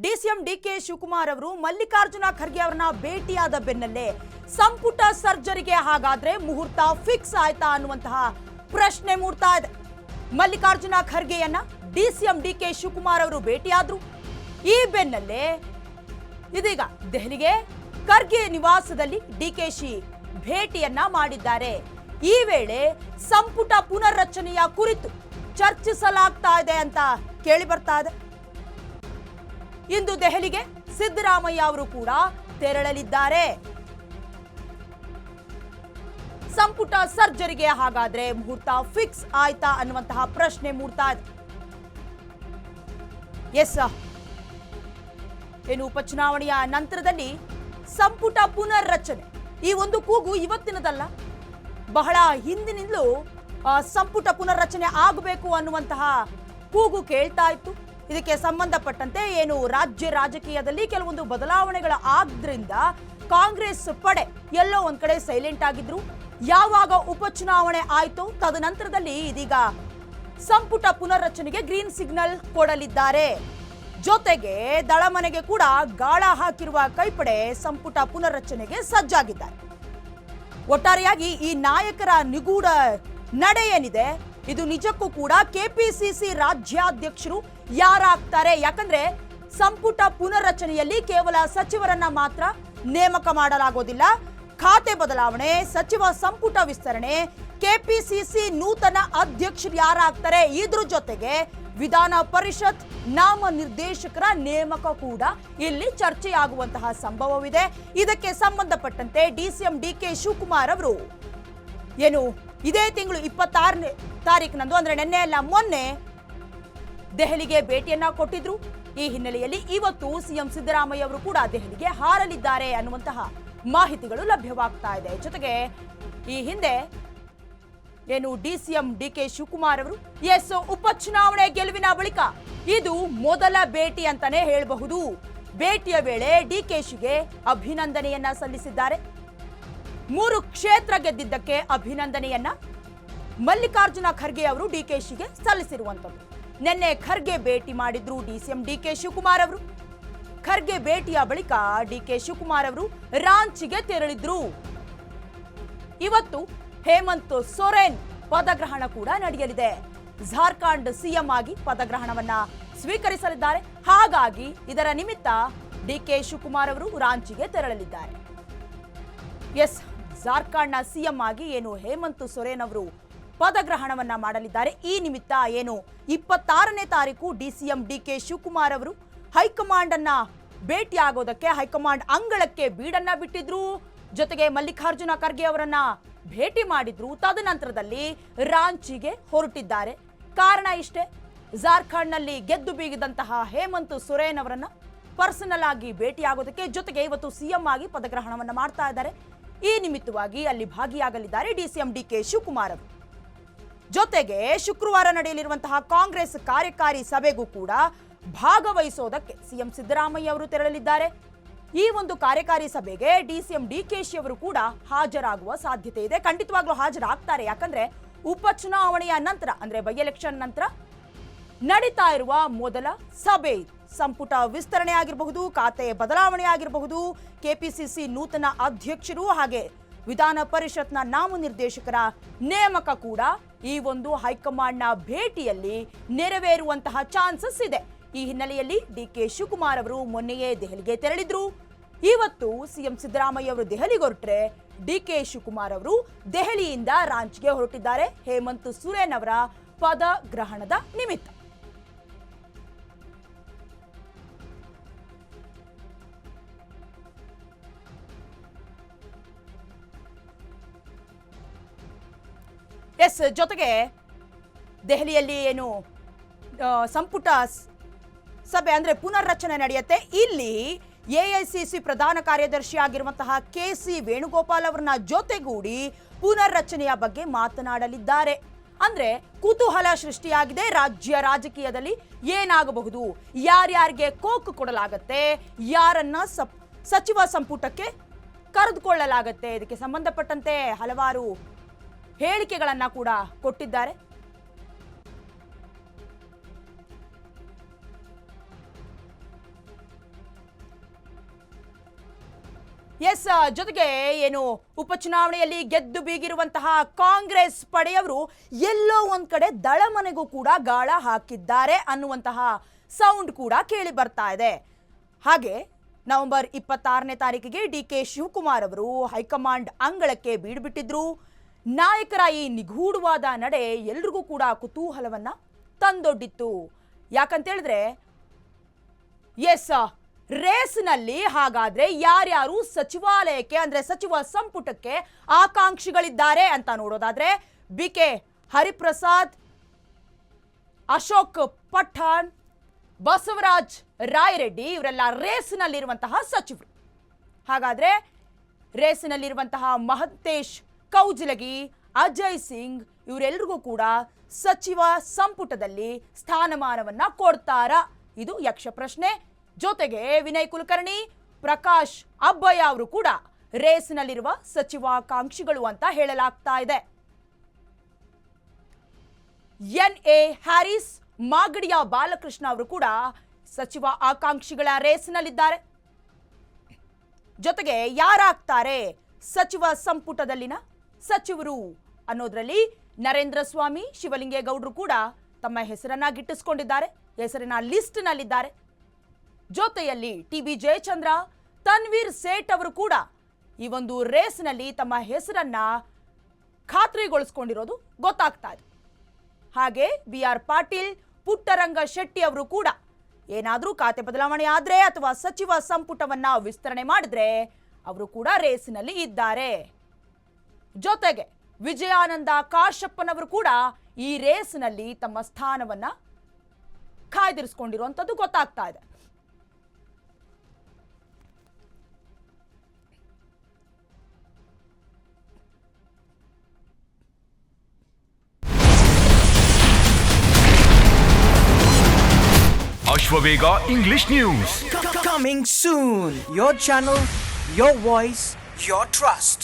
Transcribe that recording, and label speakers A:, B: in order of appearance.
A: DCM DK Shivakumar ಅವರು ಮಲ್ಲಿಕಾರ್ಜುನ ಖರ್ಗೆ ಅವರನ್ನ ಭೇಟಿಯಾದ ಬೆನ್ನಲ್ಲೇ ಸಂಪುಟ ಸರ್ಜರಿಗೆ ಹಾಗಾದ್ರೆ ಮುಹೂರ್ತ ಫಿಕ್ಸ್ ಆಯ್ತಾ ಅನ್ನುವಂತಹ ಪ್ರಶ್ನೆ ಮೂಡ್ತಾ ಇದೆ. ಮಲ್ಲಿಕಾರ್ಜುನ ಖರ್ಗೆಯನ್ನ ಡಿಸಿಎಂ ಡಿಕೆ ಶಿವಕುಮಾರ್ ಅವರು ಭೇಟಿಯಾದ್ರು. ಈ ಬೆನ್ನಲ್ಲೇ ಇದೀಗ ದೆಹಲಿಗೆ ಖರ್ಗೆ ನಿವಾಸದಲ್ಲಿ ಡಿಕೆಶಿ ಭೇಟಿಯನ್ನ ಮಾಡಿದ್ದಾರೆ. ಈ ವೇಳೆ ಸಂಪುಟ ಪುನರ್ರಚನೆಯ ಕುರಿತು ಚರ್ಚಿಸಲಾಗ್ತಾ ಇದೆ ಅಂತ ಕೇಳಿ ಬರ್ತಾ ಇದೆ. ಇಂದು ದೆಹಲಿಗೆ ಸಿದ್ದರಾಮಯ್ಯ ಅವರು ಕೂಡ ತೆರಳಲಿದ್ದಾರೆ. ಸಂಪುಟ ಸರ್ಜರಿಗೆ ಹಾಗಾದ್ರೆ ಮುಹೂರ್ತ ಫಿಕ್ಸ್ ಆಯ್ತಾ ಅನ್ನುವಂತಹ ಪ್ರಶ್ನೆ ಮೂಡ್ತಾ ಇದೆ. ಎಸ್, ಏನು ಉಪಚುನಾವಣೆಯ ನಂತರದಲ್ಲಿ ಸಂಪುಟ ಪುನರ್ರಚನೆ ಈ ಒಂದು ಕೂಗು ಇವತ್ತಿನದಲ್ಲ, ಬಹಳ ಹಿಂದಿನಿಂದಲೂ ಸಂಪುಟ ಪುನರ್ರಚನೆ ಆಗಬೇಕು ಅನ್ನುವಂತಹ ಕೂಗು ಕೇಳ್ತಾ ಇತ್ತು. ಇದಕ್ಕೆ ಸಂಬಂಧಪಟ್ಟಂತೆ ಏನು ರಾಜ್ಯ ರಾಜಕೀಯದಲ್ಲಿ ಕೆಲವೊಂದು ಬದಲಾವಣೆಗಳ ಆದ್ರಿಂದ ಕಾಂಗ್ರೆಸ್ ಪಡೆ ಎಲ್ಲೋ ಒಂದ್ ಕಡೆ ಸೈಲೆಂಟ್ ಆಗಿದ್ರು. ಯಾವಾಗ ಉಪಚುನಾವಣೆ ಆಯ್ತು ತದನಂತರದಲ್ಲಿ ಇದೀಗ ಸಂಪುಟ ಪುನರ್ರಚನೆಗೆ ಗ್ರೀನ್ ಸಿಗ್ನಲ್ ಕೊಡಲಿದ್ದಾರೆ. ಜೊತೆಗೆ ದಳಮನೆಗೆ ಕೂಡ ಗಾಳ ಹಾಕಿರುವ ಕೈಪಡೆ ಸಂಪುಟ ಪುನರ್ರಚನೆಗೆ ಸಜ್ಜಾಗಿದ್ದಾರೆ. ಒಟ್ಟಾರೆಯಾಗಿ ಈ ನಾಯಕರ ನಿಗೂಢ ನಡೆ ಏನಿದೆ ಇದು ನಿಜಕ್ಕೂ ಕೂಡ ಕೆಪಿಸಿಸಿ ರಾಜ್ಯಾಧ್ಯಕ್ಷರು ಯಾರಾಗ್ತಾರೆ? ಯಾಕಂದ್ರೆ ಸಂಪುಟ ಪುನರ್ರಚನೆಯಲ್ಲಿ ಕೇವಲ ಸಚಿವರನ್ನ ಮಾತ್ರ ನೇಮಕ ಮಾಡಲಾಗೋದಿಲ್ಲ. ಖಾತೆ ಬದಲಾವಣೆ, ಸಚಿವ ಸಂಪುಟ ವಿಸ್ತರಣೆ, ಕೆಪಿಸಿಸಿ ನೂತನ ಅಧ್ಯಕ್ಷರು ಯಾರಾಗ್ತಾರೆ, ಇದ್ರ ಜೊತೆಗೆ ವಿಧಾನ ಪರಿಷತ್ ನಾಮ ನಿರ್ದೇಶಕರ ನೇಮಕ ಕೂಡ ಇಲ್ಲಿ ಚರ್ಚೆಯಾಗುವಂತಹ ಸಂಭವವಿದೆ. ಇದಕ್ಕೆ ಸಂಬಂಧಪಟ್ಟಂತೆ ಡಿಸಿಎಂ ಡಿಕೆ ಶಿವಕುಮಾರ್ ಅವರು ಏನು ಇದೇ ತಿಂಗಳು 26ನೇ ತಾರೀಕಿನಂದು ಅಂದ್ರೆ ನಿನ್ನೆ ಅಲ್ಲ ಮೊನ್ನೆ ದೆಹಲಿಗೆ ಭೇಟಿಯನ್ನ ಕೊಟ್ಟಿದ್ರು. ಈ ಹಿನ್ನೆಲೆಯಲ್ಲಿ ಇವತ್ತು ಸಿಎಂ ಸಿದ್ದರಾಮಯ್ಯ ಅವರು ಕೂಡ ದೆಹಲಿಗೆ ಹಾರಲಿದ್ದಾರೆ ಅನ್ನುವಂತಹ ಮಾಹಿತಿಗಳು ಲಭ್ಯವಾಗ್ತಾ ಇದೆ. ಜೊತೆಗೆ ಈ ಹಿಂದೆ ಏನು ಡಿಸಿಎಂ ಡಿಕೆ ಶಿವಕುಮಾರ್ ಅವರು ಉಪಚುನಾವಣೆ ಗೆಲುವಿನ ಬಳಿಕ ಇದು ಮೊದಲ ಭೇಟಿ ಅಂತಾನೆ ಹೇಳಬಹುದು. ಭೇಟಿಯ ವೇಳೆ ಡಿಕೆಶಿಗೆ ಅಭಿನಂದನೆಯನ್ನ ಸಲ್ಲಿಸಿದ್ದಾರೆ. 3 ಕ್ಷೇತ್ರ ಗೆದ್ದಿದ್ದಕ್ಕೆ ಅಭಿನಂದನೆಯನ್ನ ಮಲ್ಲಿಕಾರ್ಜುನ ಖರ್ಗೆ ಅವರು ಡಿಕೆಶಿಗೆ ಸಲ್ಲಿಸಿರುವಂತದ್ದು. ನಿನ್ನೆ ಖರ್ಗೆ ಭೇಟಿ ಮಾಡಿದ್ರು ಡಿಸಿಎಂ ಡಿಕೆ ಶಿವಕುಮಾರ್ ಅವರು. ಖರ್ಗೆ ಭೇಟಿಯ ಬಳಿಕ ಡಿಕೆ ಶಿವಕುಮಾರ್ ಅವರು ರಾಂಚಿಗೆ ತೆರಳಿದ್ರು. ಇವತ್ತು ಹೇಮಂತ್ ಸೊರೇನ್ ಪದಗ್ರಹಣ ಕೂಡ ನಡೆಯಲಿದೆ. ಜಾರ್ಖಂಡ್ ಸಿಎಂ ಆಗಿ ಪದಗ್ರಹಣವನ್ನ ಸ್ವೀಕರಿಸಲಿದ್ದಾರೆ. ಹಾಗಾಗಿ ಇದರ ನಿಮಿತ್ತ ಡಿಕೆ ಶಿವಕುಮಾರ್ ಅವರು ರಾಂಚಿಗೆ ತೆರಳಲಿದ್ದಾರೆ. ಜಾರ್ಖಂಡ್ನ ಸಿಎಂ ಆಗಿ ಏನು ಹೇಮಂತ್ ಸೊರೇನ್ ಅವರು ಪದಗ್ರಹಣವನ್ನ ಮಾಡಲಿದ್ದಾರೆ. ಈ ನಿಮಿತ್ತ ಏನು 26ನೇ ತಾರೀಕು ಡಿಸಿಎಂ ಡಿಕೆ ಶಿವಕುಮಾರ್ ಅವರು ಹೈಕಮಾಂಡ್ ಅನ್ನ ಭೇಟಿಯಾಗೋದಕ್ಕೆ ಹೈಕಮಾಂಡ್ ಅಂಗಳಕ್ಕೆ ಬೀಡನ್ನ ಬಿಟ್ಟಿದ್ರು. ಜೊತೆಗೆ ಮಲ್ಲಿಕಾರ್ಜುನ ಖರ್ಗೆ ಅವರನ್ನ ಭೇಟಿ ಮಾಡಿದ್ರು. ತದನಂತರದಲ್ಲಿ ರಾಂಚಿಗೆ ಹೊರಟಿದ್ದಾರೆ. ಕಾರಣ ಇಷ್ಟೇ, ಜಾರ್ಖಂಡ್ನಲ್ಲಿ ಗೆದ್ದು ಬೀಗಿದಂತಹ ಹೇಮಂತ್ ಸೊರೇನ್ ಅವರನ್ನ ಪರ್ಸನಲ್ ಆಗಿ ಭೇಟಿಯಾಗೋದಕ್ಕೆ, ಜೊತೆಗೆ ಇವತ್ತು ಸಿಎಂ ಆಗಿ ಪದಗ್ರಹಣವನ್ನ ಮಾಡ್ತಾ ಇದ್ದಾರೆ. ಈ ನಿಮಿತ್ತವಾಗಿ ಅಲ್ಲಿ ಭಾಗಿಯಾಗಲಿದ್ದಾರೆ ಡಿಸಿಎಂ ಡಿಕೆ ಶಿವಕುಮಾರ್ ಅವರು. ಜೊತೆಗೆ ಶುಕ್ರವಾರ ನಡೆಯಲಿರುವಂತಹ ಕಾಂಗ್ರೆಸ್ ಕಾರ್ಯಕಾರಿ ಸಭೆಗೂ ಕೂಡ ಭಾಗವಹಿಸೋದಕ್ಕೆ ಸಿಎಂ ಸಿದ್ದರಾಮಯ್ಯ ಅವರು ತೆರಳಲಿದ್ದಾರೆ. ಈ ಒಂದು ಕಾರ್ಯಕಾರಿ ಸಭೆಗೆ ಡಿಸಿಎಂ ಡಿಕೆಶಿ ಅವರು ಕೂಡ ಹಾಜರಾಗುವ ಸಾಧ್ಯತೆ ಇದೆ. ಖಂಡಿತವಾಗ್ಲೂ ಹಾಜರಾಗ್ತಾರೆ. ಯಾಕಂದ್ರೆ ಉಪಚುನಾವಣೆಯ ನಂತರ ಅಂದ್ರೆ ಬೈ ಎಲೆಕ್ಷನ್ ನಂತರ ನಡೀತಾ ಇರುವ ಮೊದಲ ಸಭೆ ಇದು. ಸಂಪುಟ ವಿಸ್ತರಣೆ ಆಗಿರಬಹುದು, ಖಾತೆ ಬದಲಾವಣೆ ಆಗಿರಬಹುದು, ಕೆಪಿಸಿಸಿ ನೂತನ ಅಧ್ಯಕ್ಷರು ಹಾಗೆ ವಿಧಾನ ಪರಿಷತ್ನ ನಾಮನಿರ್ದೇಶಕರ ನೇಮಕ ಕೂಡ ಈ ಒಂದು ಹೈಕಮಾಂಡ್ನ ಭೇಟಿಯಲ್ಲಿ ನೆರವೇರುವಂತಹ ಚಾನ್ಸಸ್ ಇದೆ. ಈ ಹಿನ್ನೆಲೆಯಲ್ಲಿ ಡಿಕೆ ಶಿವಕುಮಾರ್ ಅವರು ಮೊನ್ನೆಯೇ ದೆಹಲಿಗೆ ತೆರಳಿದ್ರು. ಇವತ್ತು ಸಿಎಂ ಸಿದ್ದರಾಮಯ್ಯ ಅವರು ದೆಹಲಿಗೆ ಹೊರಟ್ರೆ ಡಿಕೆ ಶಿವಕುಮಾರ್ ಅವರು ದೆಹಲಿಯಿಂದ ರಾಂಚಿಗೆ ಹೊರಟಿದ್ದಾರೆ ಹೇಮಂತ್ ಸೊರೇನ್ ಅವರ ಪದಗ್ರಹಣದ ನಿಮಿತ್ತ. ಜೊತೆಗೆ ದೆಹಲಿಯಲ್ಲಿ ಏನು ಸಂಪುಟ ಸಭೆ ಅಂದ್ರೆ ಪುನರ್ರಚನೆ ನಡೆಯುತ್ತೆ. ಇಲ್ಲಿ ಎಐಸಿಸಿ ಪ್ರಧಾನ ಕಾರ್ಯದರ್ಶಿ ಆಗಿರುವಂತಹ ಕೆಸಿ ವೇಣುಗೋಪಾಲ್ ಅವರನ್ನ ಜೊತೆಗೂಡಿ ಪುನರ್ರಚನೆಯ ಬಗ್ಗೆ ಮಾತನಾಡಲಿದ್ದಾರೆ. ಅಂದ್ರೆ ಕುತೂಹಲ ಸೃಷ್ಟಿಯಾಗಿದೆ. ರಾಜ್ಯ ರಾಜಕೀಯದಲ್ಲಿ ಏನಾಗಬಹುದು, ಯಾರ್ಯಾರಿಗೆ ಕೋಕ್ ಕೊಡಲಾಗತ್ತೆ, ಯಾರನ್ನ ಸಚಿವ ಸಂಪುಟಕ್ಕೆ ಕರೆದುಕೊಳ್ಳಲಾಗತ್ತೆ, ಇದಕ್ಕೆ ಸಂಬಂಧಪಟ್ಟಂತೆ ಹಲವಾರು ಹೇಳಿಕೆಗಳನ್ನ ಕೂಡ ಕೊಟ್ಟಿದ್ದಾರೆ. ಎಸ್, ಜೊತೆಗೆ ಏನು ಉಪಚುನಾವಣೆಯಲ್ಲಿ ಗೆದ್ದು ಬೀಗಿರುವಂತಹ ಕಾಂಗ್ರೆಸ್ ಪಡೆಯವರು ಎಲ್ಲೋ ಒಂದ್ ಕಡೆ ದಳಮನೆಗೂ ಕೂಡ ಗಾಳ ಹಾಕಿದ್ದಾರೆ ಅನ್ನುವಂತಹ ಸೌಂಡ್ ಕೂಡ ಕೇಳಿ ಬರ್ತಾ ಇದೆ. ಹಾಗೆ ನವೆಂಬರ್ 26ನೇ ತಾರೀಕಿಗೆ DK ಶಿವಕುಮಾರ್ ಅವರು ಹೈಕಮಾಂಡ್ ಅಂಗಳಕ್ಕೆ ಬೀಡುಬಿಟ್ಟಿದ್ರು. ನಾಯಕರ ಈ ನಿಗೂಢವಾದ ನಡೆ ಎಲ್ರಿಗೂ ಕೂಡ ಕುತೂಹಲವನ್ನ ತಂದೊಡ್ಡಿತ್ತು. ಯಾಕಂತೇಳಿದ್ರೆ ಎಸ್, ರೇಸ್ನಲ್ಲಿ ಹಾಗಾದ್ರೆ ಯಾರ್ಯಾರು ಸಚಿವಾಲಯಕ್ಕೆ ಅಂದ್ರೆ ಸಚಿವ ಸಂಪುಟಕ್ಕೆ ಆಕಾಂಕ್ಷಿಗಳಿದ್ದಾರೆ ಅಂತ ನೋಡೋದಾದ್ರೆ BK ಹರಿಪ್ರಸಾದ್, ಅಶೋಕ್ ಪಠಾಣ್, ಬಸವರಾಜ್ ರಾಯರೆಡ್ಡಿ ಇವರೆಲ್ಲ ರೇಸ್ನಲ್ಲಿರುವಂತಹ ಸಚಿವರು. ಹಾಗಾದ್ರೆ ರೇಸ್ನಲ್ಲಿರುವಂತಹ ಮಹಂತೇಶ್ ಕೌಜಲಗಿ, ಅಜಯ್ ಸಿಂಗ್ ಇವರೆಲ್ಲರಿಗೂ ಕೂಡ ಸಚಿವ ಸಂಪುಟದಲ್ಲಿ ಸ್ಥಾನಮಾನವನ್ನ ಕೊಡ್ತಾರಾ? ಇದು ಯಕ್ಷ ಪ್ರಶ್ನೆ. ಜೊತೆಗೆ ವಿನಯ್ ಕುಲಕರ್ಣಿ, ಪ್ರಕಾಶ್ ಅಬ್ಬಯ್ಯ ಅವರು ಕೂಡ ರೇಸ್ನಲ್ಲಿರುವ ಸಚಿವಾಕಾಂಕ್ಷಿಗಳು ಅಂತ ಹೇಳಲಾಗ್ತಾ ಇದೆ. NA ಹ್ಯಾರಿಸ್, ಮಾಗಡಿಯ ಬಾಲಕೃಷ್ಣ ಅವರು ಕೂಡ ಸಚಿವ ಆಕಾಂಕ್ಷಿಗಳ ರೇಸ್ನಲ್ಲಿದ್ದಾರೆ. ಜೊತೆಗೆ ಯಾರಾಗ್ತಾರೆ ಸಚಿವ ಸಂಪುಟದಲ್ಲಿನ ಸಚಿವರು ಅನ್ನೋದ್ರಲ್ಲಿ ನರೇಂದ್ರ ಸ್ವಾಮಿ, ಶಿವಲಿಂಗೇಗೌಡರು ಕೂಡ ತಮ್ಮ ಹೆಸರನ್ನ ಗಿಟ್ಟಿಸಿಕೊಂಡಿದ್ದಾರೆ, ಹೆಸರಿನ ಲಿಸ್ಟ್ನಲ್ಲಿದ್ದಾರೆ. ಜೊತೆಯಲ್ಲಿ TB ಜಯಚಂದ್ರ, ತನ್ವೀರ್ ಸೇಠ್ ಅವರು ಕೂಡ ಈ ಒಂದು ರೇಸ್ನಲ್ಲಿ ತಮ್ಮ ಹೆಸರನ್ನ ಖಾತ್ರಿಗೊಳಿಸಿಕೊಂಡಿರೋದು ಗೊತ್ತಾಗ್ತಾ ಇದೆ. ಹಾಗೆ BR ಪಾಟೀಲ್, ಪುಟ್ಟರಂಗ ಶೆಟ್ಟಿ ಅವರು ಕೂಡ ಏನಾದರೂ ಖಾತೆ ಬದಲಾವಣೆ ಆದ್ರೆ ಅಥವಾ ಸಚಿವ ಸಂಪುಟವನ್ನ ವಿಸ್ತರಣೆ ಮಾಡಿದ್ರೆ ಅವರು ಕೂಡ ರೇಸ್ನಲ್ಲಿ ಇದ್ದಾರೆ. ಜೊತೆಗೆ ವಿಜಯಾನಂದ ಕಾಶಪ್ಪನವರು ಕೂಡ ಈ ರೇಸ್ನಲ್ಲಿ ತಮ್ಮ ಸ್ಥಾನವನ್ನ ಕಾಯ್ದಿರಿಸಿಕೊಂಡಿರುವಂಥದ್ದು ಗೊತ್ತಾಗ್ತಾ ಇದೆ.
B: Ashwavega English News.
C: Coming soon. Your channel, your voice, your trust.